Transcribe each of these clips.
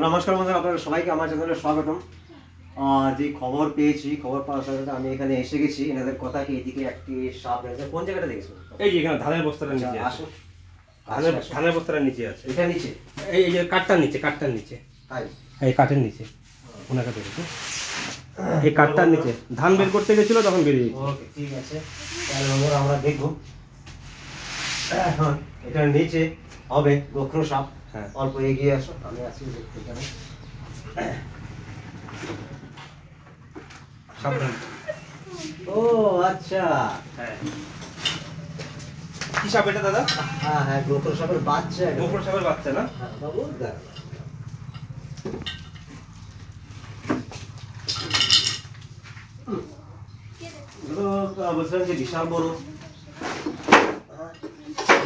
নমস্কার বন্ধুরা, আপনাদের সবাইকে আমার চ্যানেলে স্বাগতম। যে খবর পেয়েছি, খবর পাওয়ার সাথে সাথে আমি এখানে এসে গেছি। এনাদের কথা কি এদিকে একটি সাপ আছে। কোন জায়গাটা দেখেছো? এই যে এখানে ধানের বস্তাটার নিচে আসো। ধানের বস্তাটার নিচে আছে। এটা নিচে এই যে কাঠটার নিচে তাই এই কাঠের নিচে ওনাকে দেখেছো এই কাঠটার নিচে ধান বের করতে গেছিল তখন বেরিয়ে গেছে। ওকে, ঠিক আছে, তাহলে বন্ধুরা আমরা দেখবো। এখন এটার নিচে হবে গোখরো সাপ। হ্যাঁ, অল্প এগিয়ে আসো, আমি আছি দেখতে এখানে। সাবধান। ও আচ্ছা, হ্যাঁ, কি সাপ এটা দাদা? হ্যাঁ হ্যাঁ, গোখরো সাপের বাচ্চা। গোখরো সাপের বাচ্চা না? হ্যাঁ বাবু, বলছিলাম যে বিশাল বড়।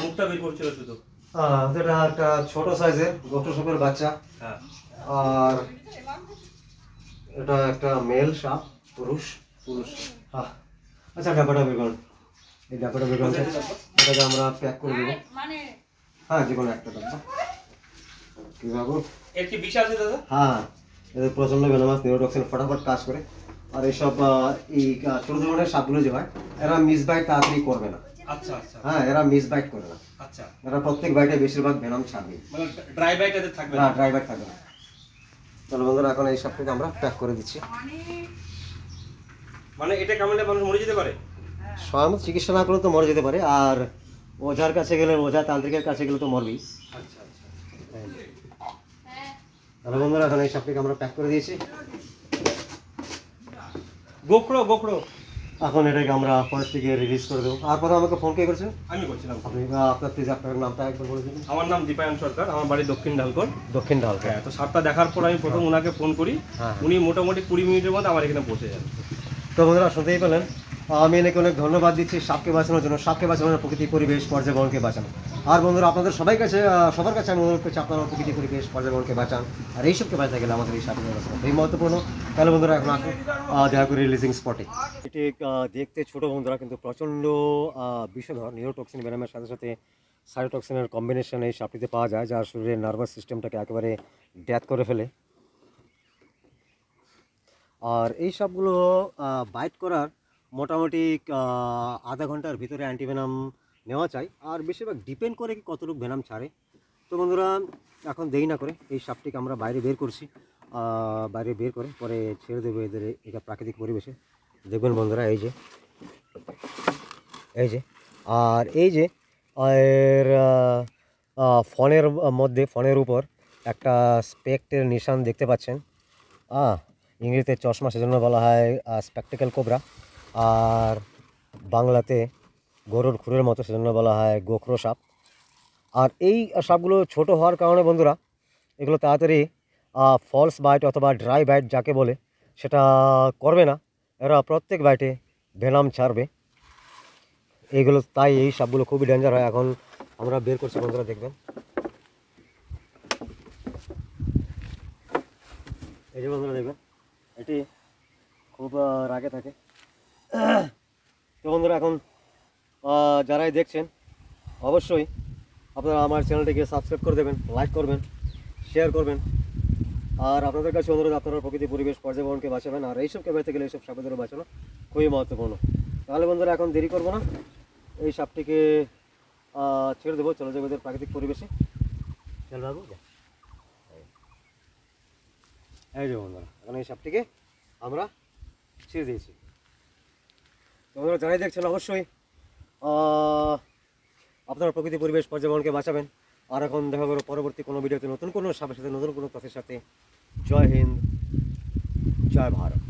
মুখটা বের করছিল শুধু। এটা একটা ছোট সাইজের গোখরো সাপের বাচ্চা। হ্যাঁ, আর এটা একটা মেল সাপ, পুরুষ। আচ্ছা, ডাব্বাটা বের করুন। এই ডাব্বাটা বের করুন, এটাকে আমরা প্যাক করে দেবো। হ্যাঁ, যে কোনো একটা ডাব্বা। কি বাবু, এর কি বিষ আছে দাদা? হ্যাঁ, এদের প্রচন্ড ভেনামাস, নিউরোটক্সিন ফটাফট কাজ করে। আর এইসব এই ছোট ধরনের সাপগুলো যে হয়, এরা মিসবাইট তাড়াতাড়ি করবে না। আচ্ছা আচ্ছা হ্যাঁ, এরা মিসবাইট করে না। আচ্ছা, এরা প্রত্যেক বাইটে বেশিরভাগ ভেনাম ছাড়বে। মানে ড্রাই বাইট এদের থাকবে না, না? ড্রাই বাইট থাকবে না। তাহলে বন্ধুরা, এখন এই সাপটাকে আমরা প্যাক করে দিচ্ছি। মানে এটা কামড়ে মানুষ মরে যেতে পারে? স্বয়ং চিকিৎসা না করলে তো মরে যেতে পারে, আর ওঝার কাছে গেলে, ওঝা তান্ত্রিকের কাছে গেলে তো মরবেই। আচ্ছা আচ্ছা, তাহলে বন্ধুরা, এখন এই সাপটাকে আমরা প্যাক করে দিয়েছি। গোখরো গোখরো এখন এটাকে আমরা ফরেস্ট থেকে রিলিজ করে দেবো। আর প্রথমে আমাকে ফোন কে করেছেন আমি করছিলাম। আপনি? আপনার প্লিজ আপনার নামটা একবার বলে দিন। আমার নাম দীপায়ন সরকার, আমার বাড়ি দক্ষিণ ঢালকর। দক্ষিণ ঢালকা। হ্যাঁ, তো সাপটা দেখার পর আমি প্রথম ওনাকে ফোন করি। হ্যাঁ। উনি মোটামুটি 20 মিনিটের মধ্যে আমার এখানে পৌঁছে যান। তো বন্ধুরা, শুনতেই পেলেন, আমি এনাকে অনেক ধন্যবাদ দিচ্ছি সাপকে বাঁচানোর জন্য। সাপকে বাঁচানোর প্রকৃতি পরিবেশ পর্যাবরণকে বাঁচানো। আর বন্ধুরা, আপনাদের সবার কাছে আমি অনুরোধ করছি, আপনারা প্রকৃতি পরিবেশ পর্যাবরণকে বাঁচান। আর এইসবকে বাঁচতে গেলে আমাদের এই সাপের ব্যবস্থা এই মহত্বপূর্ণ। তাহলে বন্ধুরা, এখন আসুন দেখা করি রিলিজিং স্পটে। এটি দেখতে ছোট বন্ধুরা, কিন্তু প্রচণ্ড বিষধর। নিউরোটক্সিন ভেনামের সাথে সাথে সাইটোটক্সিনের কম্বিনেশন এই সাপটিতে পাওয়া যায়, যা শরীরের নার্ভাস সিস্টেমটাকে একেবারে ডেথ করে ফেলে। আর এই সাপগুলো বাইট করার মোটামুটি আধা ঘন্টার ভিতরে অ্যান্টিভেনাম নেওয়া চাই। আর বেশিরভাগ ডিপেন্ড করে কি কতটুকু ভেনাম ছাড়ে। তো বন্ধুরা, এখন দেরি না করে এই সাপটিকে আমরা বাইরে বের করছি। বাইরে বের করে পরে ছেড়ে দেবো এদের এটা প্রাকৃতিক পরিবেশে। দেখবেন বন্ধুরা, এই যে আর এই যে এর ফোনের মধ্যে, ফোনের উপর একটা স্পেক্টের নিশান দেখতে পাচ্ছেন। ইংরেজিতে চশমা, সেজন্য বলা হয় স্পেকটেকেল কোবরা। আর বাংলাতে গরুর খুরের মতো, সেজন্য বলা হয় গোখরো সাপ। আর এই সাপগুলো ছোট হওয়ার কারণে বন্ধুরা, এগুলো তাড়াতাড়ি ফলস বাইট অথবা ড্রাই বাইট যাকে বলে সেটা করবে না। এরা প্রত্যেক বাইটে ভেনাম ছাড়বে এইগুলো। তাই এই সাপগুলো খুবই ডেঞ্জার হয়। এখন আমরা বের করছি বন্ধুরা, দেখবেন এই যে বন্ধুরা, দেখবেন এটি খুব রাগে থাকে। তো বন্ধুরা, এখন যারাই দেখছেন অবশ্যই আপনারা আমার চ্যানেলটিকে সাবস্ক্রাইব করে দেবেন, লাইক করবেন, শেয়ার করবেন। আর আপনাদের কাছে অনুরোধ, আপনারা প্রকৃতি পরিবেশ পর্যাবরণকে বাঁচাবেন। আর এইসবকে বাঁচতে গেলে এইসব সাপেদেরও বাঁচানো খুবই মহত্বপূর্ণ। তাহলে বন্ধুরা, এখন দেরি করবো না, এই সাপটিকে ছেড়ে দেবো, চলে যাবো এদের প্রাকৃতিক পরিবেশে। চল বাবু, এই যে বন্ধুরা, এখন এই সাপটিকে আমরা ছেড়ে দিয়েছি। তোমরা যারাই দেখছেন অবশ্যই আপনারা প্রকৃতি পরিবেশ পর্যাবরণকে বাঁচাবেন। আর এখন দেখা করো পরবর্তী কোনো ভিডিওতে নতুন কোনো সাপের সাথে, নতুন কোনো তথ্যের সাথে। জয় হিন্দ, জয় ভারত।